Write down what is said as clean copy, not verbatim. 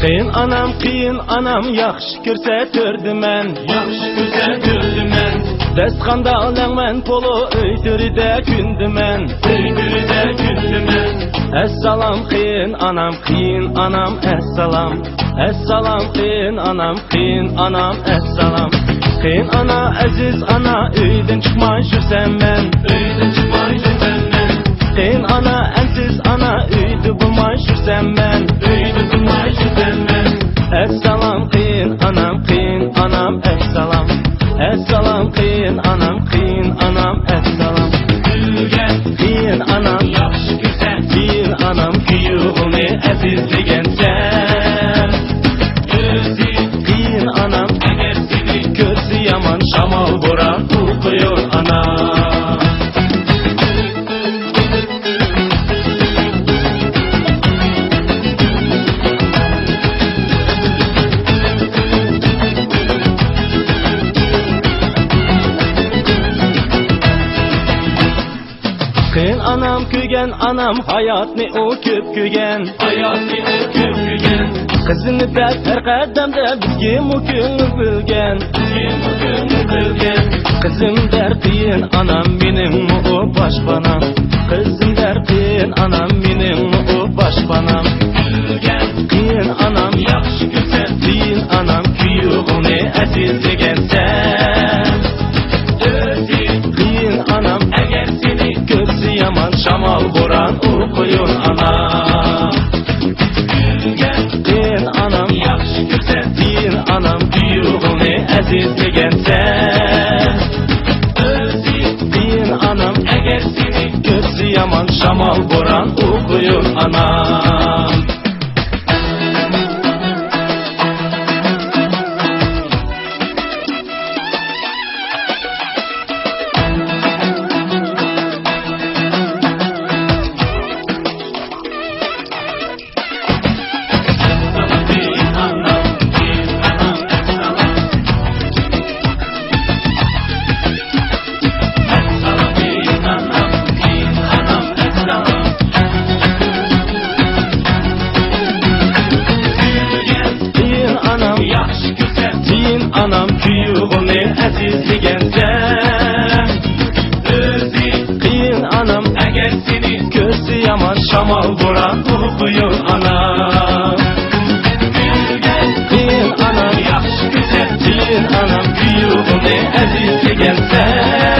Kıyın anam yaxşı görsetürdü men. Destxanda alan polo öydürüde gündü men. Essalam kıyın anam essalam. Essalam kıyın anam essalam. Kıyın ana aziz ana öyden çıkmay jürsen men. Kıyın ana ensiz ana öydi bulmay jürsen men. Essalam kıyın anam essalam. Essalam kıyın anam essalam. Kıyın anam yaxşı güzel. Kıyın anam kıyığını əzizlegen sen. Kıyın anam eğer seni gözü yaman şamal boran okuyor anam. Kıyın anam kögen anam hayatni o köp kögen. Kızını da her kademde bizge mükünü bilgen. Kızım der kıyın anam benim o başpanam. Kızım der kıyın anam benim o başpanam. Kıyın anam yaxşı güzel. Kıyın anam kıyığını əzizlegen sen. Kıyın anam eğer seni gözü yaman şamal boran okuyun anam. Kıyın anam yaxşı güzel. Kıyın anam kıyığını əzizlegen sen. Kıyın anam eğer seni gözü yaman şamal boran okuyun anam. Anam kıyığını əzizlegen sen. Kıyın anam eğer seni gözü yaman şamal boran okuyun anam. Kıyın anam yaxşı güzel. Kıyın anam kıyığını əzizlegen sen.